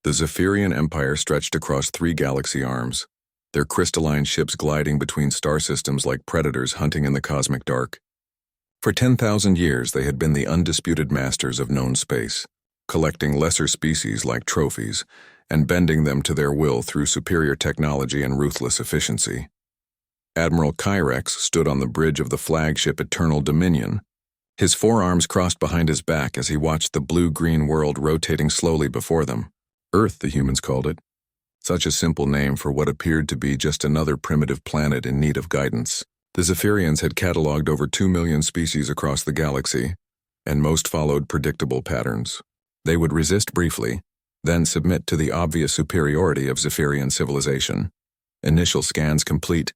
The Zephyrian Empire stretched across 3 galaxy arms, their crystalline ships gliding between star systems like predators hunting in the cosmic dark. For 10,000 years they had been the undisputed masters of known space, collecting lesser species like trophies and bending them to their will through superior technology and ruthless efficiency. Admiral Kyrex stood on the bridge of the flagship Eternal Dominion, his forearms crossed behind his back as he watched the blue-green world rotating slowly before them. Earth, the humans called it. Such a simple name for what appeared to be just another primitive planet in need of guidance. The Zephyrians had catalogued over 2 million species across the galaxy, and most followed predictable patterns. They would resist briefly, then submit to the obvious superiority of Zephyrian civilization. Initial scans complete.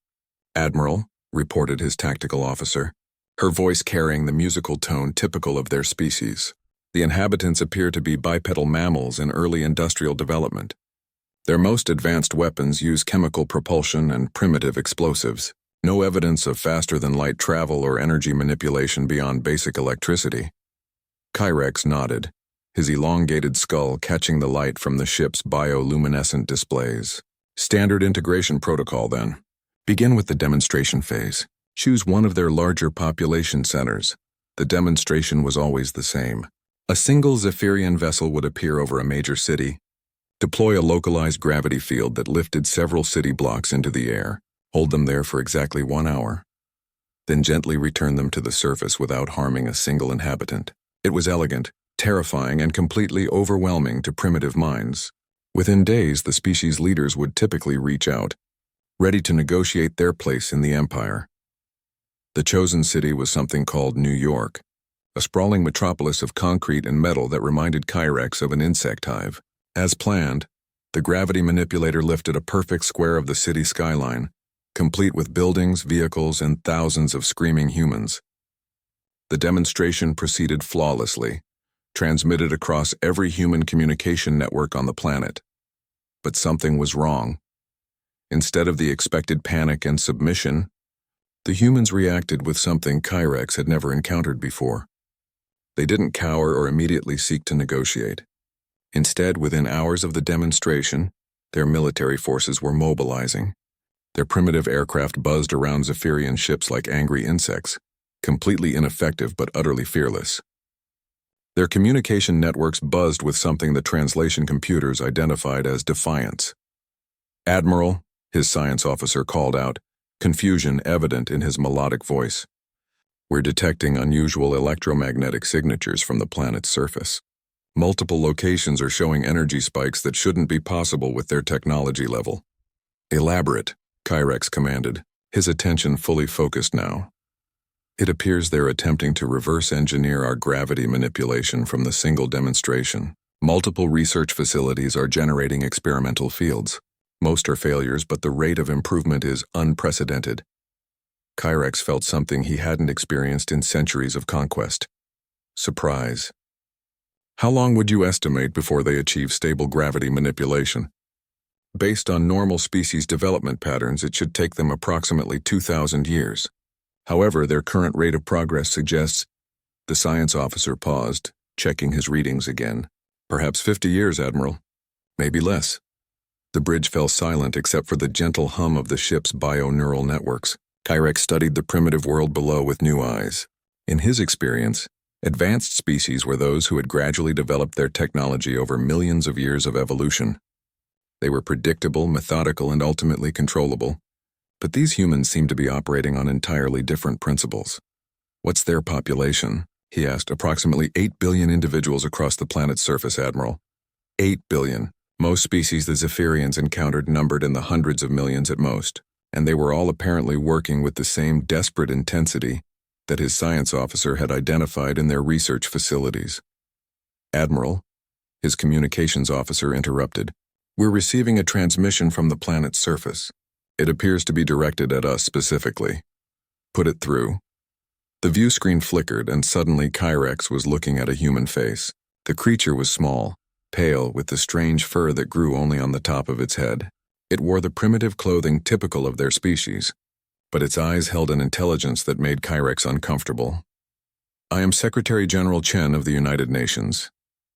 "Admiral," reported his tactical officer, her voice carrying the musical tone typical of their species. "The inhabitants appear to be bipedal mammals in early industrial development. Their most advanced weapons use chemical propulsion and primitive explosives. No evidence of faster-than-light travel or energy manipulation beyond basic electricity." Kyrex nodded, his elongated skull catching the light from the ship's bioluminescent displays. "Standard integration protocol, then. Begin with the demonstration phase. Choose one of their larger population centers." The demonstration was always the same. A single Zephyrian vessel would appear over a major city, deploy a localized gravity field that lifted several city blocks into the air, hold them there for exactly 1 hour, then gently return them to the surface without harming a single inhabitant. It was elegant, terrifying, and completely overwhelming to primitive minds. Within days, the species leaders would typically reach out, ready to negotiate their place in the empire. The chosen city was something called New York, a sprawling metropolis of concrete and metal that reminded Kyrex of an insect hive. As planned, the gravity manipulator lifted a perfect square of the city skyline, complete with buildings, vehicles, and thousands of screaming humans. The demonstration proceeded flawlessly, transmitted across every human communication network on the planet. But something was wrong. Instead of the expected panic and submission, the humans reacted with something Kyrex had never encountered before. They didn't cower or immediately seek to negotiate. Instead, within hours of the demonstration, their military forces were mobilizing. Their primitive aircraft buzzed around Zephyrian ships like angry insects, completely ineffective but utterly fearless. Their communication networks buzzed with something the translation computers identified as defiance. "Admiral," his science officer called out, confusion evident in his melodic voice. "We're detecting unusual electromagnetic signatures from the planet's surface. Multiple locations are showing energy spikes that shouldn't be possible with their technology level." "Elaborate," Kyrex commanded, his attention fully focused now. "It appears they're attempting to reverse engineer our gravity manipulation from the single demonstration. Multiple research facilities are generating experimental fields. Most are failures, but the rate of improvement is unprecedented." Kyrex felt something he hadn't experienced in centuries of conquest. Surprise. "How long would you estimate before they achieve stable gravity manipulation?" "Based on normal species development patterns, it should take them approximately 2,000 years. However, their current rate of progress suggests—" The science officer paused, checking his readings again. "Perhaps 50 years, Admiral. Maybe less." The bridge fell silent except for the gentle hum of the ship's bio-neural networks. Kyrex studied the primitive world below with new eyes. In his experience, advanced species were those who had gradually developed their technology over millions of years of evolution. They were predictable, methodical, and ultimately controllable. But these humans seemed to be operating on entirely different principles. "What's their population?" he asked. "Approximately 8 billion individuals across the planet's surface, Admiral." 8 billion. Most species the Zephyrians encountered numbered in the hundreds of millions at most, and they were all apparently working with the same desperate intensity that his science officer had identified in their research facilities. "Admiral," his communications officer interrupted, "we're receiving a transmission from the planet's surface. It appears to be directed at us specifically." "Put it through." The view screen flickered, and suddenly Kyrex was looking at a human face. The creature was small, pale, with the strange fur that grew only on the top of its head. It wore the primitive clothing typical of their species, but its eyes held an intelligence that made Kyrex uncomfortable. "I am Secretary General Chen of the United Nations,"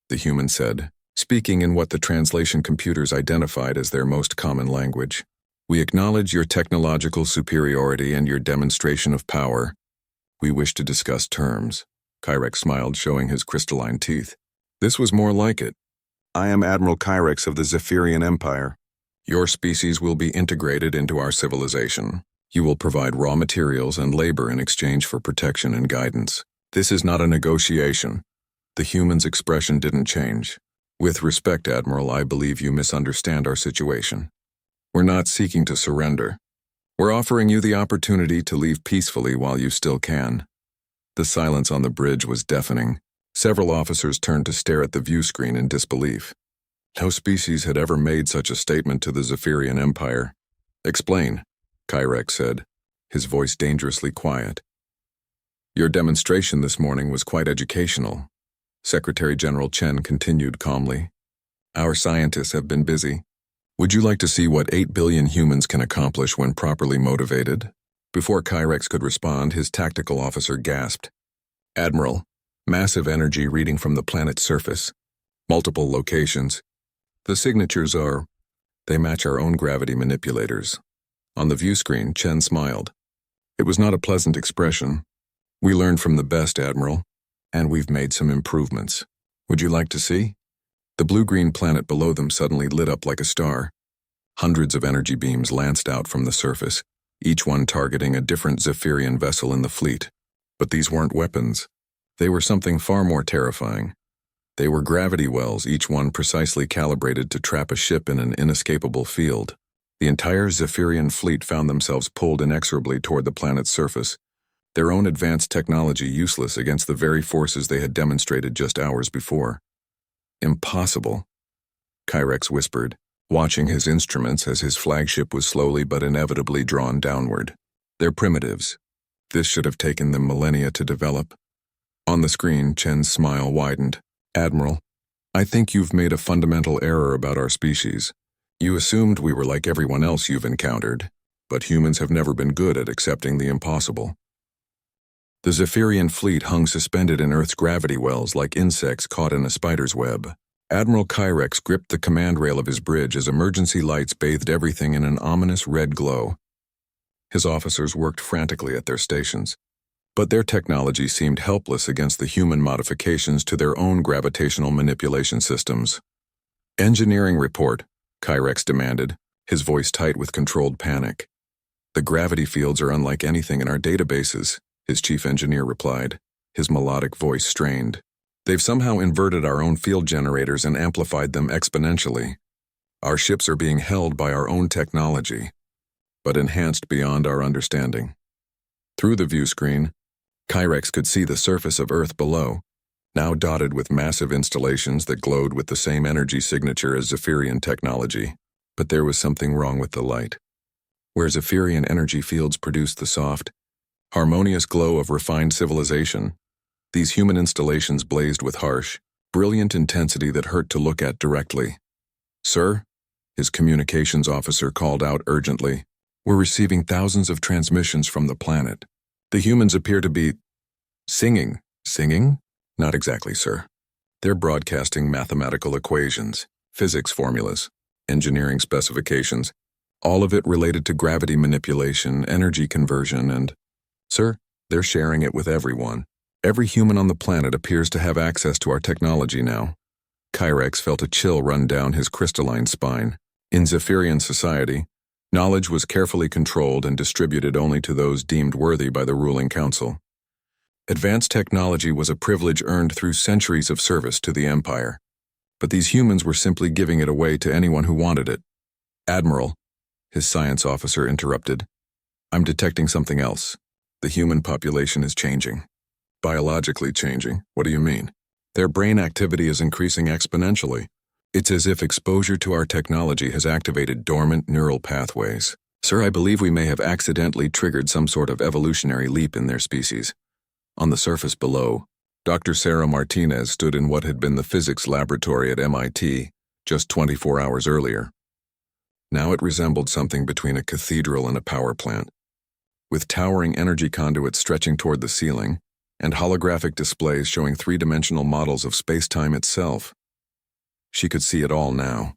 the human said, speaking in what the translation computers identified as their most common language. We acknowledge your technological superiority and your demonstration of power. We wish to discuss terms. Kyrex smiled, showing his crystalline teeth. This was more like it. I am Admiral Kyrex of the Zephyrian Empire. Your species will be integrated into our civilization. You will provide raw materials and labor in exchange for protection and guidance. This is not a negotiation. The human's expression didn't change. With respect, Admiral, I believe you misunderstand our situation. We're not seeking to surrender. We're offering you the opportunity to leave peacefully while you still can. The silence on the bridge was deafening. Several officers turned to stare at the view screen in disbelief. No species had ever made such a statement to the Zephyrian Empire. Explain, Kyrex said, his voice dangerously quiet. Your demonstration this morning was quite educational. Secretary General Chen continued calmly. Our scientists have been busy. Would you like to see what 8 billion humans can accomplish when properly motivated? Before Kyrex could respond, his tactical officer gasped. Admiral, massive energy reading from the planet's surface. Multiple locations. The signatures they match our own gravity manipulators. On the view screen, Chen smiled. It was not a pleasant expression. We learned from the best, Admiral, and we've made some improvements. Would you like to see? The blue-green planet below them suddenly lit up like a star. Hundreds of energy beams lanced out from the surface, each one targeting a different Zephyrian vessel in the fleet. But these weren't weapons. They were something far more terrifying. They were gravity wells, each one precisely calibrated to trap a ship in an inescapable field. The entire Zephyrian fleet found themselves pulled inexorably toward the planet's surface, their own advanced technology useless against the very forces they had demonstrated just hours before. Impossible, Kyrex whispered, watching his instruments as his flagship was slowly but inevitably drawn downward. They're primitives. This should have taken them millennia to develop. On the screen, Chen's smile widened. Admiral, I think you've made a fundamental error about our species. You assumed we were like everyone else you've encountered, but humans have never been good at accepting the impossible. The Zephyrian fleet hung suspended in Earth's gravity wells like insects caught in a spider's web. Admiral Kyrex gripped the command rail of his bridge as emergency lights bathed everything in an ominous red glow. His officers worked frantically at their stations, but their technology seemed helpless against the human modifications to their own gravitational manipulation systems. Engineering report, Kyrex demanded, his voice tight with controlled panic. The gravity fields are unlike anything in our databases, his chief engineer replied, his melodic voice strained. They've somehow inverted our own field generators and amplified them exponentially. Our ships are being held by our own technology, but enhanced beyond our understanding. Through the view screen, Kyrex could see the surface of Earth below, now dotted with massive installations that glowed with the same energy signature as Zephyrian technology. But there was something wrong with the light. Where Zephyrian energy fields produced the soft, harmonious glow of refined civilization, these human installations blazed with harsh, brilliant intensity that hurt to look at directly. Sir, his communications officer called out urgently, we're receiving thousands of transmissions from the planet. The humans appear to be singing. Singing? Not exactly, sir. They're broadcasting mathematical equations, physics formulas, engineering specifications, all of it related to gravity manipulation, energy conversion, and, sir, they're sharing it with everyone. Every human on the planet appears to have access to our technology now. Kyrex felt a chill run down his crystalline spine. In Zephyrian society, knowledge was carefully controlled and distributed only to those deemed worthy by the ruling council. Advanced technology was a privilege earned through centuries of service to the Empire, but these humans were simply giving it away to anyone who wanted it. Admiral, his science officer interrupted, I'm detecting something else. The human population is changing. Biologically changing? What do you mean? Their brain activity is increasing exponentially. It's as if exposure to our technology has activated dormant neural pathways. Sir, I believe we may have accidentally triggered some sort of evolutionary leap in their species. On the surface below, Dr. Sarah Martinez stood in what had been the physics laboratory at MIT just 24 hours earlier. Now it resembled something between a cathedral and a power plant. With towering energy conduits stretching toward the ceiling, and holographic displays showing three-dimensional models of space-time itself. She could see it all now.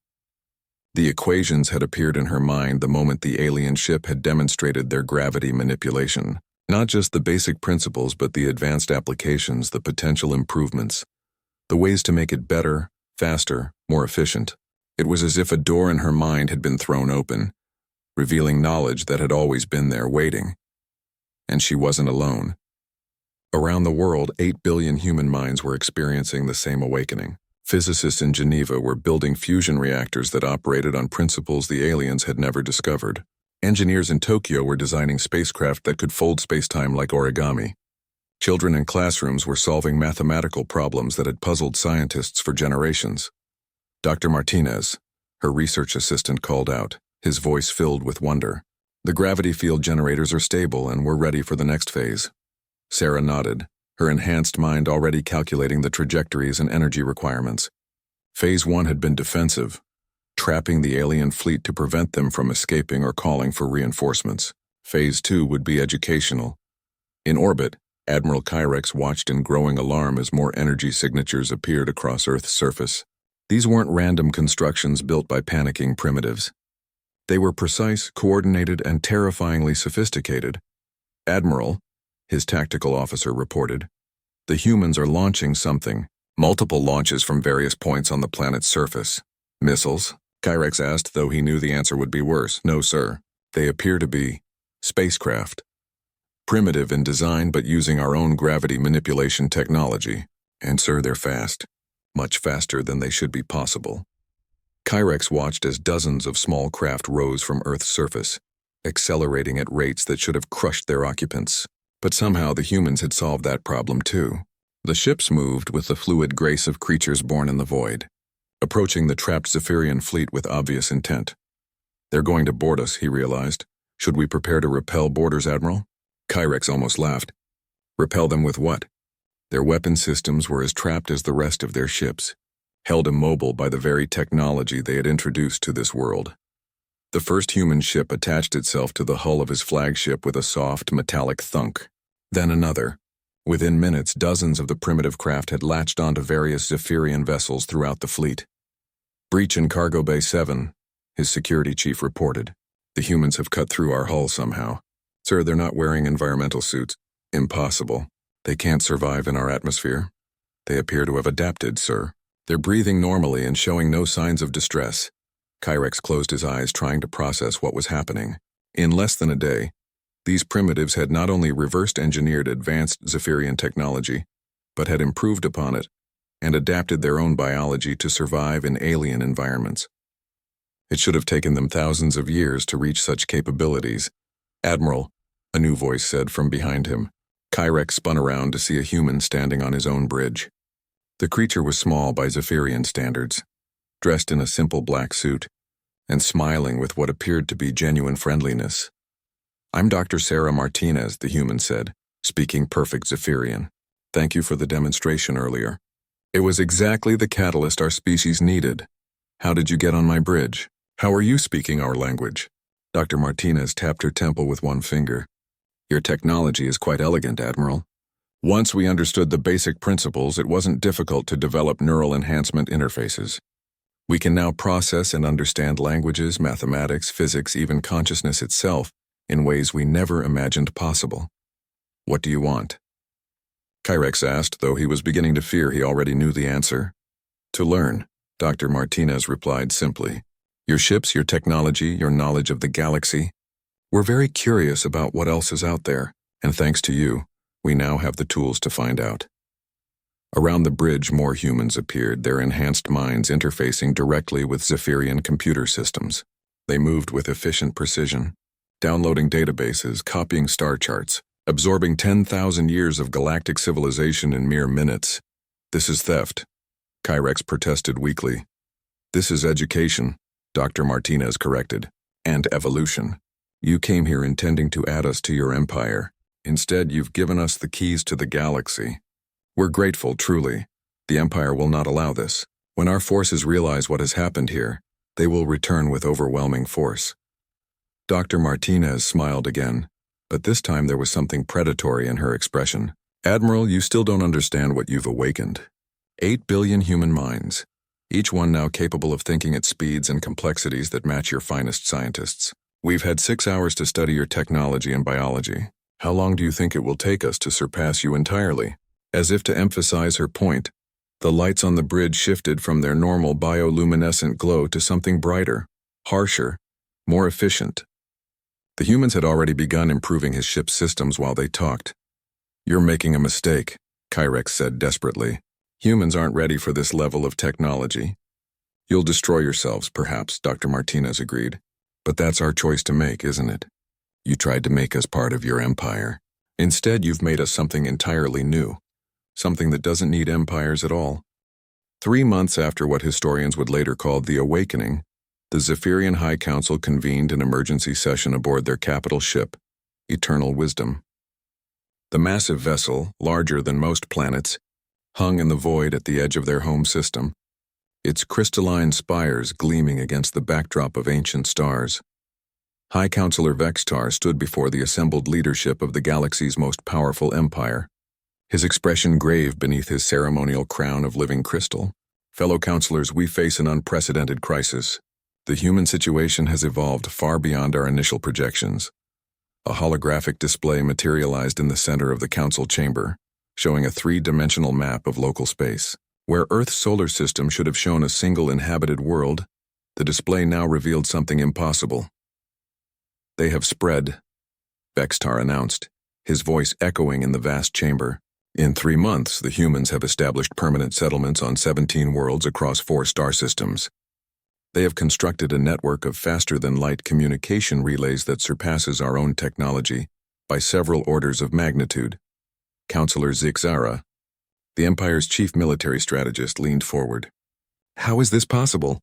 The equations had appeared in her mind the moment the alien ship had demonstrated their gravity manipulation. Not just the basic principles, but the advanced applications, the potential improvements, the ways to make it better, faster, more efficient. It was as if a door in her mind had been thrown open, revealing knowledge that had always been there waiting. And she wasn't alone. Around the world, 8 billion human minds were experiencing the same awakening. Physicists in Geneva were building fusion reactors that operated on principles the aliens had never discovered. Engineers in Tokyo were designing spacecraft that could fold spacetime like origami. Children in classrooms were solving mathematical problems that had puzzled scientists for generations. Dr. Martinez, her research assistant, called out, his voice filled with wonder. The gravity field generators are stable and we're ready for the next phase. Sarah nodded, her enhanced mind already calculating the trajectories and energy requirements. Phase 1 had been defensive, trapping the alien fleet to prevent them from escaping or calling for reinforcements. Phase 2 would be educational. In orbit, Admiral Kyrex watched in growing alarm as more energy signatures appeared across Earth's surface. These weren't random constructions built by panicking primitives. They were precise, coordinated, and terrifyingly sophisticated. Admiral, his tactical officer reported, the humans are launching something. Multiple launches from various points on the planet's surface. Missiles? Kyrex asked, though he knew the answer would be worse. No, sir. They appear to be spacecraft. Primitive in design, but using our own gravity manipulation technology. And, sir, they're fast. Much faster than they should be possible. Kyrex watched as dozens of small craft rose from Earth's surface, accelerating at rates that should have crushed their occupants. But somehow the humans had solved that problem too. The ships moved with the fluid grace of creatures born in the void, approaching the trapped Zephyrian fleet with obvious intent. They're going to board us, he realized. Should we prepare to repel boarders, Admiral? Kyrex almost laughed. Repel them with what? Their weapon systems were as trapped as the rest of their ships, held immobile by the very technology they had introduced to this world. The first human ship attached itself to the hull of his flagship with a soft, metallic thunk. Then another. Within minutes, dozens of the primitive craft had latched onto various Zephyrian vessels throughout the fleet. Breach in Cargo Bay 7, his security chief reported. The humans have cut through our hull somehow. Sir, they're not wearing environmental suits. Impossible. They can't survive in our atmosphere. They appear to have adapted, sir. They're breathing normally and showing no signs of distress. Kyrex closed his eyes, trying to process what was happening. In less than a day, these primitives had not only reverse-engineered advanced Zephyrian technology, but had improved upon it and adapted their own biology to survive in alien environments. It should have taken them thousands of years to reach such capabilities. Admiral, a new voice said from behind him. Kyrex spun around to see a human standing on his own bridge. The creature was small by Zephyrian standards, dressed in a simple black suit, and smiling with what appeared to be genuine friendliness. I'm Dr. Sarah Martinez, the human said, speaking perfect Zephyrian. Thank you for the demonstration earlier. It was exactly the catalyst our species needed. How did you get on my bridge? How are you speaking our language? Dr. Martinez tapped her temple with one finger. Your technology is quite elegant, Admiral. Once we understood the basic principles, it wasn't difficult to develop neural enhancement interfaces. We can now process and understand languages, mathematics, physics, even consciousness itself in ways we never imagined possible. What do you want? Kyrex asked, though he was beginning to fear he already knew the answer. To learn, Dr. Martinez replied simply. Your ships, your technology, your knowledge of the galaxy. We're very curious about what else is out there, and thanks to you, we now have the tools to find out. Around the bridge, more humans appeared, their enhanced minds interfacing directly with Zephyrian computer systems. They moved with efficient precision, downloading databases, copying star charts, absorbing 10,000 years of galactic civilization in mere minutes. This is theft, Kyrex protested weakly. This is education, Dr. Martinez corrected, and evolution. You came here intending to add us to your empire. Instead, you've given us the keys to the galaxy. We're grateful, truly. The Empire will not allow this. When our forces realize what has happened here, they will return with overwhelming force. Dr. Martinez smiled again, but this time there was something predatory in her expression. Admiral, you still don't understand what you've awakened. 8 billion human minds, each one now capable of thinking at speeds and complexities that match your finest scientists. We've had 6 hours to study your technology and biology. How long do you think it will take us to surpass you entirely? As if to emphasize her point, the lights on the bridge shifted from their normal bioluminescent glow to something brighter, harsher, more efficient. The humans had already begun improving his ship's systems while they talked. "You're making a mistake," Kyrex said desperately. "Humans aren't ready for this level of technology." "You'll destroy yourselves, perhaps," Dr. Martinez agreed. "But that's our choice to make, isn't it? You tried to make us part of your empire. Instead, you've made us something entirely new, something that doesn't need empires at all." 3 months after what historians would later call the Awakening, the Zephyrian High Council convened an emergency session aboard their capital ship, Eternal Wisdom. The massive vessel, larger than most planets, hung in the void at the edge of their home system, its crystalline spires gleaming against the backdrop of ancient stars. High Counselor Vextar stood before the assembled leadership of the galaxy's most powerful empire, his expression grave beneath his ceremonial crown of living crystal. "Fellow counselors, we face an unprecedented crisis. The human situation has evolved far beyond our initial projections." A holographic display materialized in the center of the council chamber, showing a 3-dimensional map of local space. Where Earth's solar system should have shown a single inhabited world, the display now revealed something impossible. "They have spread," Vextar announced, his voice echoing in the vast chamber. "In 3 months, the humans have established permanent settlements on 17 worlds across 4 star systems. They have constructed a network of faster-than-light communication relays that surpasses our own technology by several orders of magnitude." Counselor Zixara, the Empire's chief military strategist, leaned forward. "How is this possible?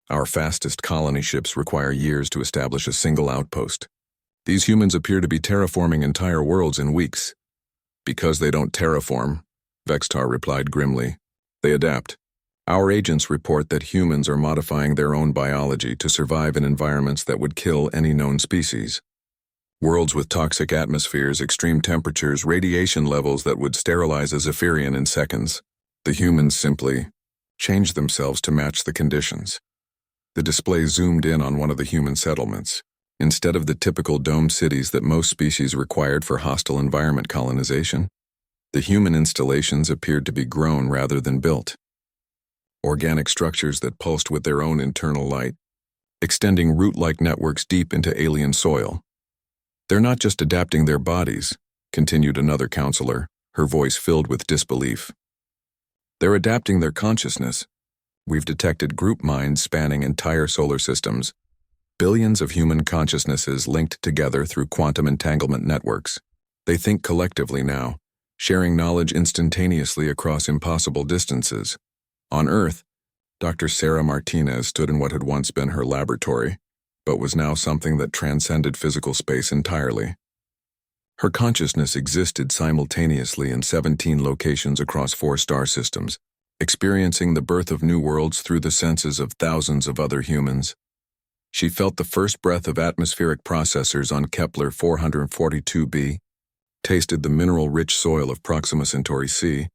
Our fastest colony ships require years to establish a single outpost. These humans appear to be terraforming entire worlds in weeks." "Because they don't terraform," Vextar replied grimly. "They adapt. Our agents report that humans are modifying their own biology to survive in environments that would kill any known species. Worlds with toxic atmospheres, extreme temperatures, radiation levels that would sterilize a Zephyrian in seconds. The humans simply change themselves to match the conditions." The display zoomed in on one of the human settlements. Instead of the typical domed cities that most species required for hostile environment colonization, the human installations appeared to be grown rather than built. Organic structures that pulsed with their own internal light, extending root-like networks deep into alien soil. "They're not just adapting their bodies," continued another counselor, her voice filled with disbelief. "They're adapting their consciousness. We've detected group minds spanning entire solar systems, billions of human consciousnesses linked together through quantum entanglement networks. They think collectively now, sharing knowledge instantaneously across impossible distances." On Earth, Dr. Sarah Martinez stood in what had once been her laboratory, but was now something that transcended physical space entirely. Her consciousness existed simultaneously in 17 locations across 4 star systems, experiencing the birth of new worlds through the senses of thousands of other humans. She felt the first breath of atmospheric processors on Kepler 442b, tasted the mineral-rich soil of Proxima Centauri C,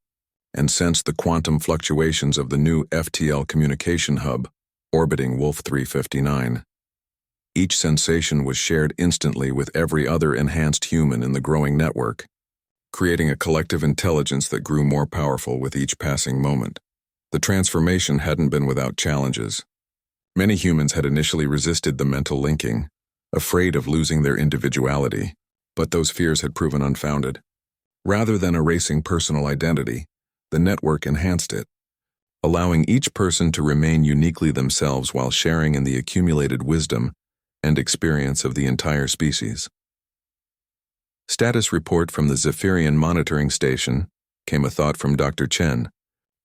and sensed the quantum fluctuations of the new FTL communication hub, orbiting Wolf 359. Each sensation was shared instantly with every other enhanced human in the growing network, creating a collective intelligence that grew more powerful with each passing moment. The transformation hadn't been without challenges. Many humans had initially resisted the mental linking, afraid of losing their individuality, but those fears had proven unfounded. Rather than erasing personal identity, the network enhanced it, allowing each person to remain uniquely themselves while sharing in the accumulated wisdom and experience of the entire species. Status report from the Zephyrian Monitoring Station, came a thought from Dr. Chen,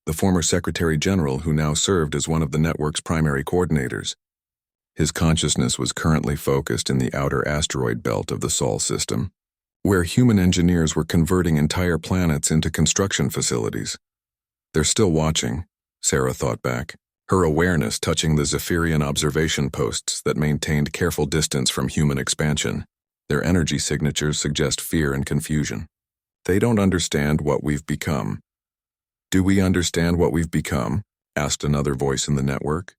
the former Secretary General who now served as one of the network's primary coordinators. His consciousness was currently focused in the outer asteroid belt of the Sol system, where human engineers were converting entire planets into construction facilities. "They're still watching," Sarah thought back, her awareness touching the Zephyrian observation posts that maintained careful distance from human expansion. Their energy signatures suggest fear and confusion. "They don't understand what we've become." "Do we understand what we've become?" asked another voice in the network.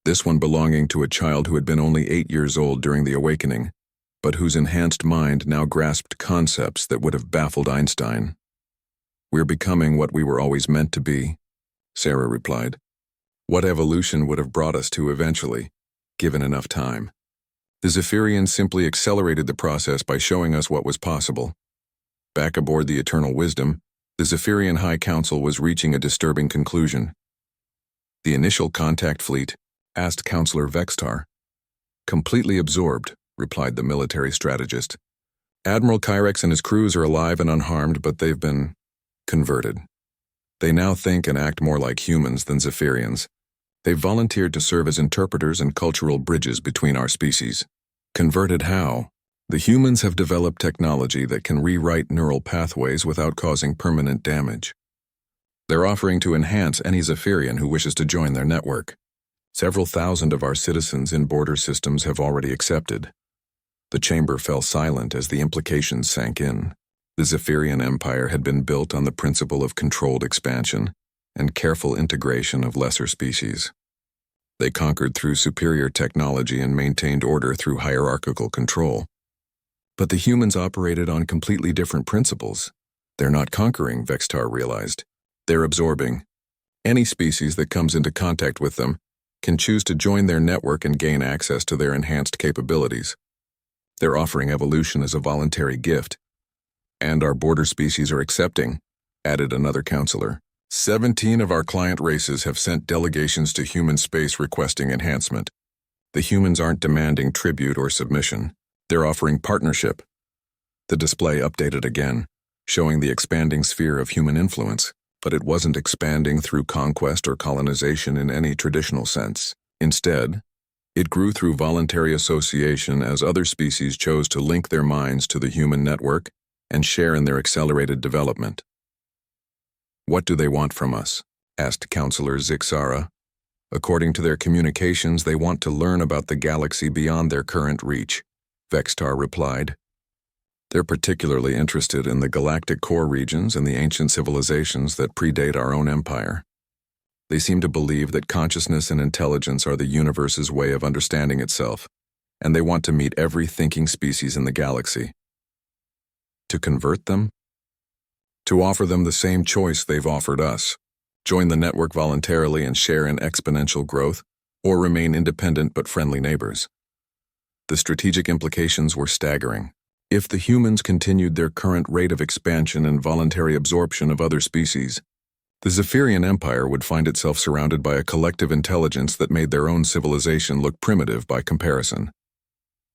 This one belonging to a child who had been only 8 years old during the awakening, but whose enhanced mind now grasped concepts that would have baffled Einstein. "We're becoming what we were always meant to be," Sarah replied. "What evolution would have brought us to eventually, given enough time. The Zephyrians simply accelerated the process by showing us what was possible." Back aboard the Eternal Wisdom, the Zephyrian High Council was reaching a disturbing conclusion. "The initial contact fleet?" asked Counselor Vextar. "Completely absorbed," replied the military strategist. "Admiral Kyrex and his crews are alive and unharmed, but they've been converted. They now think and act more like humans than Zephyrians. They've volunteered to serve as interpreters and cultural bridges between our species." "Converted how?" "The humans have developed technology that can rewrite neural pathways without causing permanent damage. They're offering to enhance any Zephyrian who wishes to join their network. Several thousand of our citizens in border systems have already accepted." The chamber fell silent as the implications sank in. The Zephyrian Empire had been built on the principle of controlled expansion and careful integration of lesser species. They conquered through superior technology and maintained order through hierarchical control. But the humans operated on completely different principles. "They're not conquering," Vextar realized. "They're absorbing. Any species that comes into contact with them can choose to join their network and gain access to their enhanced capabilities. They're offering evolution as a voluntary gift. And our border species are accepting," added another counselor. 17 of our client races have sent delegations to human space requesting enhancement. The humans aren't demanding tribute or submission. They're offering partnership." The display updated again, showing the expanding sphere of human influence, but it wasn't expanding through conquest or colonization in any traditional sense. Instead, it grew through voluntary association as other species chose to link their minds to the human network and share in their accelerated development. "What do they want from us?" asked Counselor Zixara. "According to their communications, they want to learn about the galaxy beyond their current reach," Vextar replied. "They're particularly interested in the galactic core regions and the ancient civilizations that predate our own empire. They seem to believe that consciousness and intelligence are the universe's way of understanding itself, and they want to meet every thinking species in the galaxy." "To convert them?" "To offer them the same choice they've offered us. Join the network voluntarily and share in exponential growth, or remain independent but friendly neighbors." The strategic implications were staggering. If the humans continued their current rate of expansion and voluntary absorption of other species, the Zephyrian Empire would find itself surrounded by a collective intelligence that made their own civilization look primitive by comparison.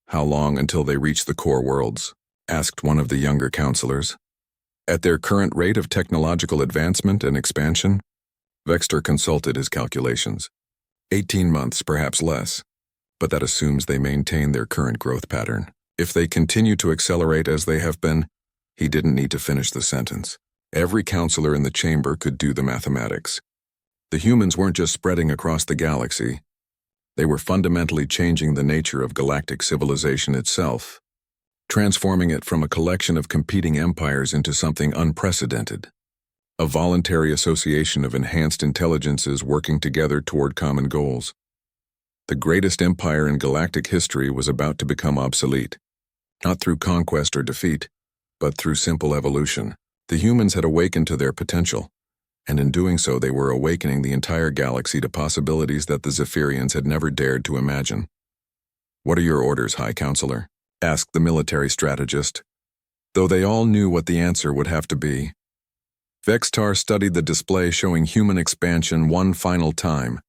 "How long until they reach the core worlds?" asked one of the younger counselors. "At their current rate of technological advancement and expansion?" Vexter consulted his calculations. 18 months, perhaps less. But that assumes they maintain their current growth pattern. If they continue to accelerate as they have been, he didn't need to finish the sentence. Every counselor in the chamber could do the mathematics. The humans weren't just spreading across the galaxy. They were fundamentally changing the nature of galactic civilization itself, transforming it from a collection of competing empires into something unprecedented. A voluntary association of enhanced intelligences working together toward common goals. The greatest empire in galactic history was about to become obsolete, not through conquest or defeat, but through simple evolution. The humans had awakened to their potential, and in doing so they were awakening the entire galaxy to possibilities that the Zephyrians had never dared to imagine. "What are your orders, High Counselor?" asked the military strategist, though they all knew what the answer would have to be. Vextar studied the display showing human expansion one final time,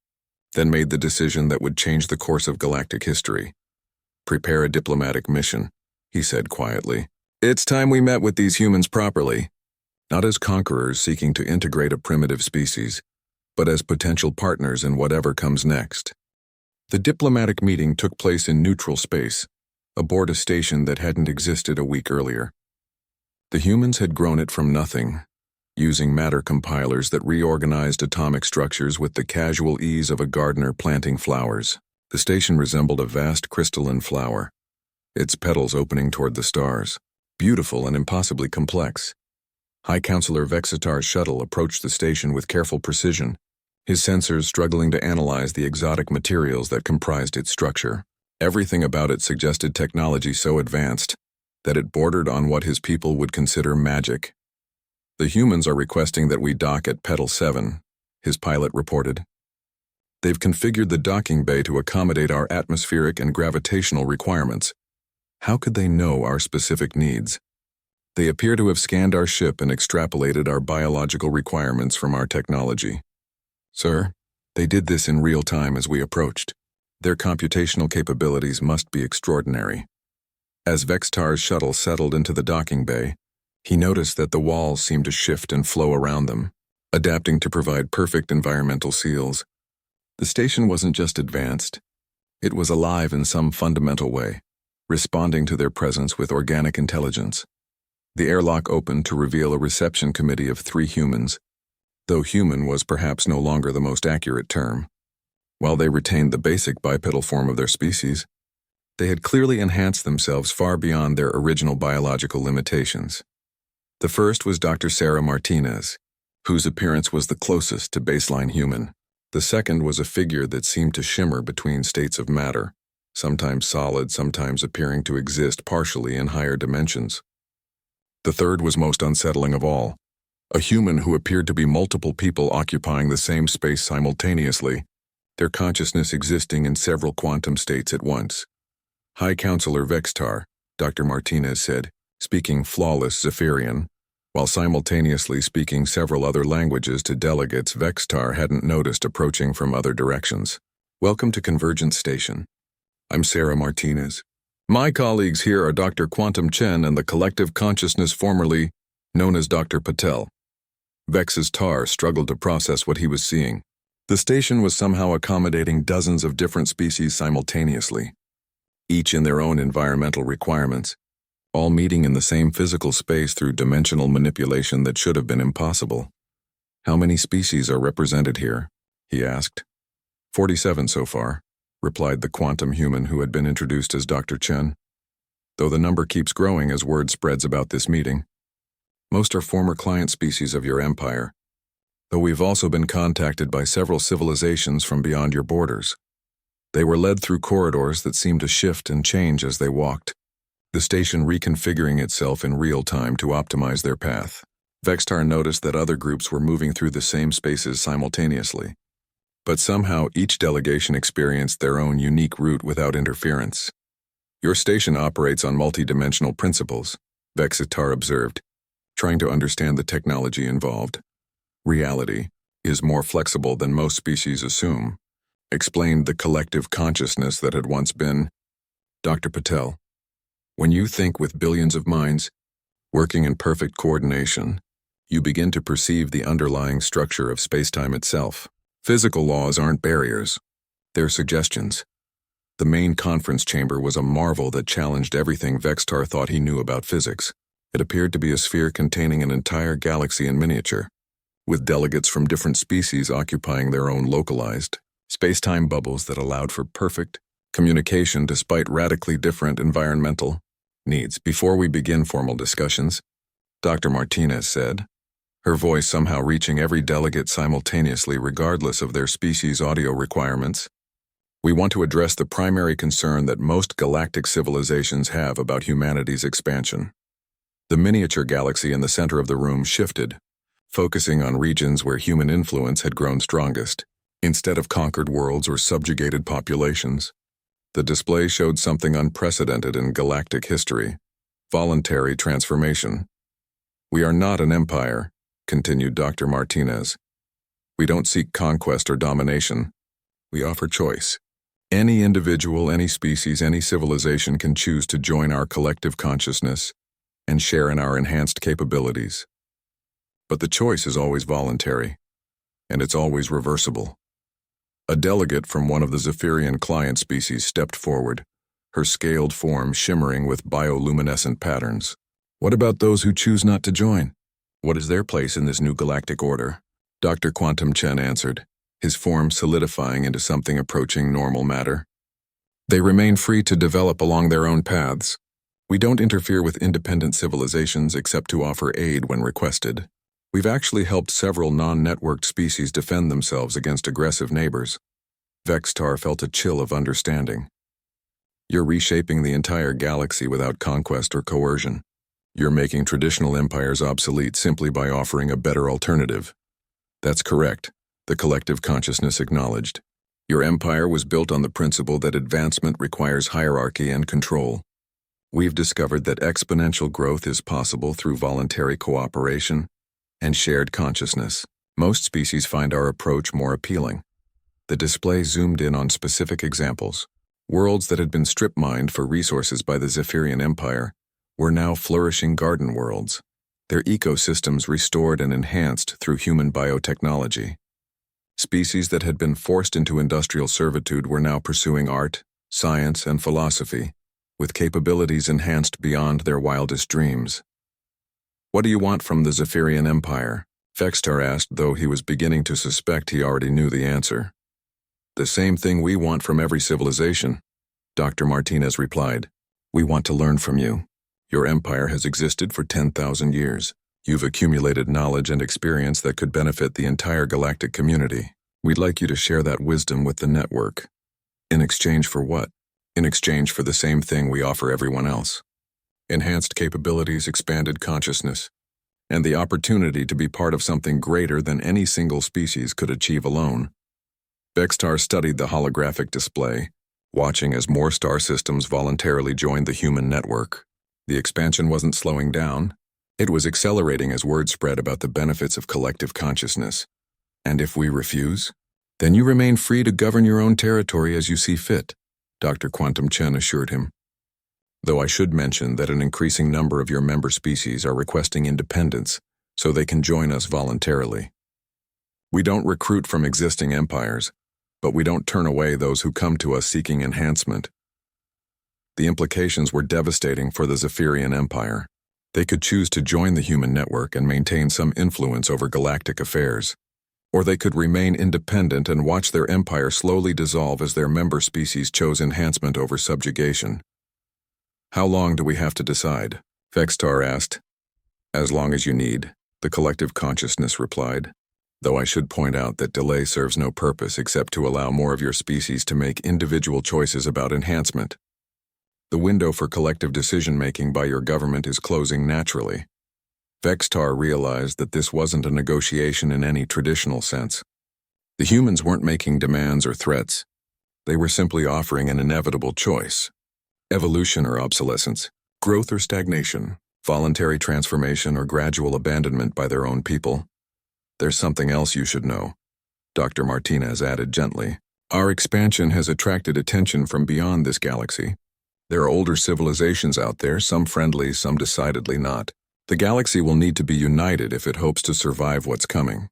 then made the decision that would change the course of galactic history. "Prepare a diplomatic mission," he said quietly. "It's time we met with these humans properly, not as conquerors seeking to integrate a primitive species, but as potential partners in whatever comes next." The diplomatic meeting took place in neutral space, aboard a station that hadn't existed a week earlier. The humans had grown it from nothing, using matter compilers that reorganized atomic structures with the casual ease of a gardener planting flowers. The station resembled a vast crystalline flower, its petals opening toward the stars, beautiful and impossibly complex. High Counselor Vexitar's shuttle approached the station with careful precision, his sensors struggling to analyze the exotic materials that comprised its structure. Everything about it suggested technology so advanced that it bordered on what his people would consider magic. "The humans are requesting that we dock at Petal 7, his pilot reported. "They've configured the docking bay to accommodate our atmospheric and gravitational requirements. How could they know our specific needs? They appear to have scanned our ship and extrapolated our biological requirements from our technology. Sir, they did this in real time as we approached. Their computational capabilities must be extraordinary." As Vextar's shuttle settled into the docking bay, he noticed that the walls seemed to shift and flow around them, adapting to provide perfect environmental seals. The station wasn't just advanced, it was alive in some fundamental way, responding to their presence with organic intelligence. The airlock opened to reveal a reception committee of 3 humans, though human was perhaps no longer the most accurate term. While they retained the basic bipedal form of their species, they had clearly enhanced themselves far beyond their original biological limitations. The first was Dr. Sarah Martinez, whose appearance was the closest to baseline human. The second was a figure that seemed to shimmer between states of matter, sometimes solid, sometimes appearing to exist partially in higher dimensions. The third was most unsettling of all, a human who appeared to be multiple people occupying the same space simultaneously, their consciousness existing in several quantum states at once. "High Counselor Vextar," Dr. Martinez said, speaking flawless Zephyrian, while simultaneously speaking several other languages to delegates Vextar hadn't noticed approaching from other directions. "Welcome to Convergence Station. I'm Sarah Martinez. My colleagues here are Dr. Quantum Chen and the collective consciousness formerly known as Dr. Patel." Vex's tar struggled to process what he was seeing. The station was somehow accommodating dozens of different species simultaneously, each in their own environmental requirements, all meeting in the same physical space through dimensional manipulation that should have been impossible. "How many species are represented here?" he asked. 47 so far," replied the quantum human who had been introduced as Dr. Chen, "though the number keeps growing as word spreads about this meeting. Most are former client species of your empire, though we've also been contacted by several civilizations from beyond your borders. They were led through corridors that seemed to shift and change as they walked, the station reconfiguring itself in real time to optimize their path." Vextar noticed that other groups were moving through the same spaces simultaneously, but somehow each delegation experienced their own unique route without interference. "Your station operates on multidimensional principles," Vextar observed, trying to understand the technology involved. "Reality is more flexible than most species assume," explained the collective consciousness that had once been. "Dr. Patel, when you think with billions of minds, working in perfect coordination, you begin to perceive the underlying structure of spacetime itself. Physical laws aren't barriers, they're suggestions." The main conference chamber was a marvel that challenged everything Vextar thought he knew about physics. It appeared to be a sphere containing an entire galaxy in miniature, with delegates from different species occupying their own localized space-time bubbles that allowed for perfect communication despite radically different environmental needs. "Before we begin formal discussions," Dr. Martinez said, her voice somehow reaching every delegate simultaneously regardless of their species' audio requirements, "we want to address the primary concern that most galactic civilizations have about humanity's expansion." The miniature galaxy in the center of the room shifted, focusing on regions where human influence had grown strongest. Instead of conquered worlds or subjugated populations, the display showed something unprecedented in galactic history: voluntary transformation. "We are not an empire," continued Dr. Martinez. "We don't seek conquest or domination. We offer choice. Any individual, any species, any civilization can choose to join our collective consciousness and share in our enhanced capabilities. But the choice is always voluntary, and it's always reversible." A delegate from one of the Zephyrian client species stepped forward, her scaled form shimmering with bioluminescent patterns. "What about those who choose not to join? What is their place in this new galactic order?" Dr. Quantum Chen answered, his form solidifying into something approaching normal matter. "They remain free to develop along their own paths. We don't interfere with independent civilizations except to offer aid when requested." We've actually helped several non-networked species defend themselves against aggressive neighbors. Vextar felt a chill of understanding. You're reshaping the entire galaxy without conquest or coercion. You're making traditional empires obsolete simply by offering a better alternative. That's correct, the collective consciousness acknowledged. Your empire was built on the principle that advancement requires hierarchy and control. We've discovered that exponential growth is possible through voluntary cooperation and shared consciousness. Most species find our approach more appealing. The display zoomed in on specific examples. Worlds that had been strip-mined for resources by the Zephyrian Empire were now flourishing garden worlds, their ecosystems restored and enhanced through human biotechnology. Species that had been forced into industrial servitude were now pursuing art, science, and philosophy, with capabilities enhanced beyond their wildest dreams. What do you want from the Zephyrian Empire? Vextar asked, though he was beginning to suspect he already knew the answer. The same thing we want from every civilization, Dr. Martinez replied. We want to learn from you. Your empire has existed for 10,000 years. You've accumulated knowledge and experience that could benefit the entire galactic community. We'd like you to share that wisdom with the network. In exchange for what? In exchange for the same thing we offer everyone else. Enhanced capabilities, expanded consciousness, and the opportunity to be part of something greater than any single species could achieve alone. Vextar studied the holographic display, watching as more star systems voluntarily joined the human network. The expansion wasn't slowing down. It was accelerating as word spread about the benefits of collective consciousness. And if we refuse, then you remain free to govern your own territory as you see fit, Dr. Quantum Chen assured him. Though I should mention that an increasing number of your member species are requesting independence so they can join us voluntarily. We don't recruit from existing empires, but we don't turn away those who come to us seeking enhancement. The implications were devastating for the Zephyrian Empire. They could choose to join the human network and maintain some influence over galactic affairs. Or they could remain independent and watch their empire slowly dissolve as their member species chose enhancement over subjugation. How long do we have to decide? Vextar asked. As long as you need, the collective consciousness replied. Though I should point out that delay serves no purpose except to allow more of your species to make individual choices about enhancement. The window for collective decision-making by your government is closing naturally. Vextar realized that this wasn't a negotiation in any traditional sense. The humans weren't making demands or threats. They were simply offering an inevitable choice. Evolution or obsolescence, growth or stagnation, voluntary transformation or gradual abandonment by their own people. There's something else you should know, Dr. Martinez added gently. Our expansion has attracted attention from beyond this galaxy. There are older civilizations out there, some friendly, some decidedly not. The galaxy will need to be united if it hopes to survive what's coming.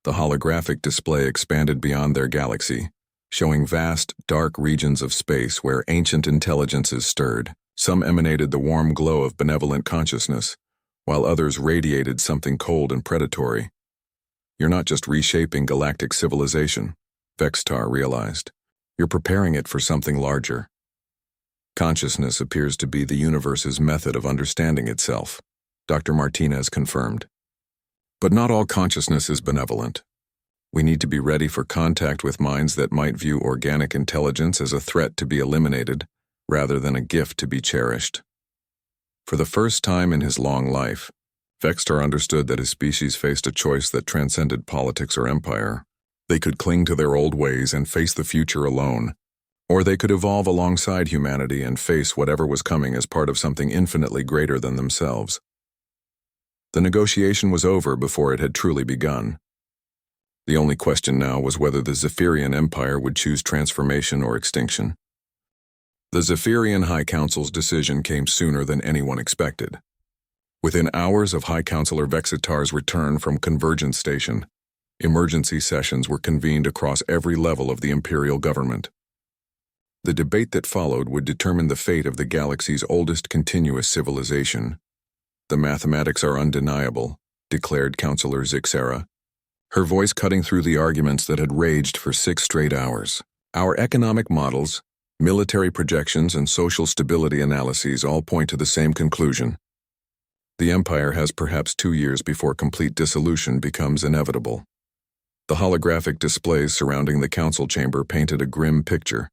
The holographic display expanded beyond their galaxy, showing vast, dark regions of space where ancient intelligences stirred. Some emanated the warm glow of benevolent consciousness, while others radiated something cold and predatory. You're not just reshaping galactic civilization, Vextar realized. You're preparing it for something larger. Consciousness appears to be the universe's method of understanding itself, Dr. Martinez confirmed. But not all consciousness is benevolent. We need to be ready for contact with minds that might view organic intelligence as a threat to be eliminated, rather than a gift to be cherished. For the first time in his long life, Vextar understood that his species faced a choice that transcended politics or empire. They could cling to their old ways and face the future alone, or they could evolve alongside humanity and face whatever was coming as part of something infinitely greater than themselves. The negotiation was over before it had truly begun. The only question now was whether the Zephyrian Empire would choose transformation or extinction. The Zephyrian High Council's decision came sooner than anyone expected. Within hours of High Counselor Vexitar's return from Convergence Station, emergency sessions were convened across every level of the Imperial government. The debate that followed would determine the fate of the galaxy's oldest continuous civilization. The mathematics are undeniable, declared Counselor Zixera, her voice cutting through the arguments that had raged for 6 straight hours. Our economic models, military projections, and social stability analyses all point to the same conclusion. The Empire has perhaps 2 years before complete dissolution becomes inevitable. The holographic displays surrounding the council chamber painted a grim picture.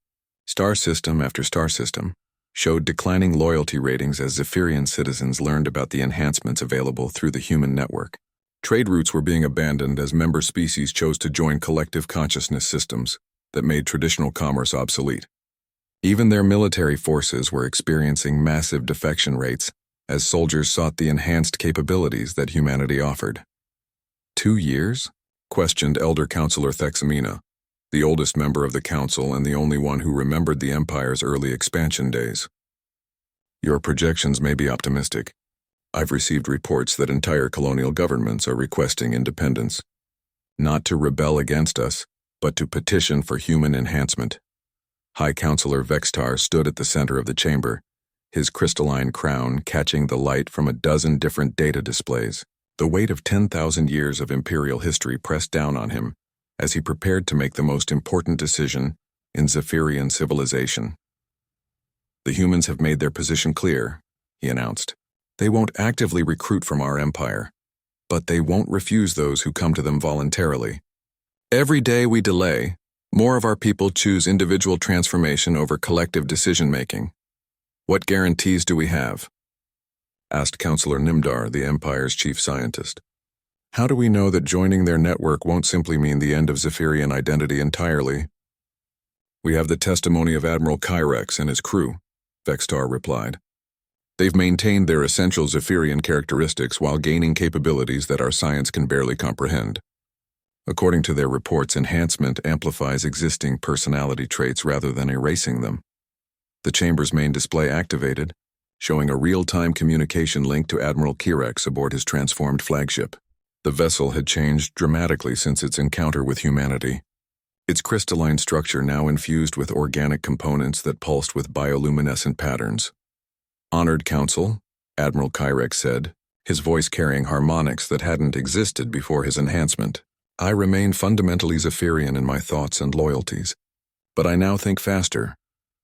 Star system after star system showed declining loyalty ratings as Zephyrian citizens learned about the enhancements available through the human network. Trade routes were being abandoned as member species chose to join collective consciousness systems that made traditional commerce obsolete. Even their military forces were experiencing massive defection rates as soldiers sought the enhanced capabilities that humanity offered. 2 years? Questioned Elder Counselor Thexamina, the oldest member of the council and the only one who remembered the Empire's early expansion days. Your projections may be optimistic. I've received reports that entire colonial governments are requesting independence. Not to rebel against us, but to petition for human enhancement. High Counselor Vextar stood at the center of the chamber, his crystalline crown catching the light from a dozen different data displays. The weight of 10,000 years of imperial history pressed down on him as he prepared to make the most important decision in Zephyrian civilization. The humans have made their position clear, he announced. They won't actively recruit from our empire, but they won't refuse those who come to them voluntarily. Every day we delay, more of our people choose individual transformation over collective decision-making. What guarantees do we have? Asked Counselor Nimdar, the Empire's chief scientist. How do we know that joining their network won't simply mean the end of Zephyrian identity entirely? We have the testimony of Admiral Kyrex and his crew, Vextar replied. They've maintained their essential Zephyrian characteristics while gaining capabilities that our science can barely comprehend. According to their reports, enhancement amplifies existing personality traits rather than erasing them. The chamber's main display activated, showing a real-time communication link to Admiral Kyrex aboard his transformed flagship. The vessel had changed dramatically since its encounter with humanity. Its crystalline structure now infused with organic components that pulsed with bioluminescent patterns. Honored Council, Admiral Kyrex said, his voice carrying harmonics that hadn't existed before his enhancement. I remain fundamentally Zephyrian in my thoughts and loyalties, but I now think faster,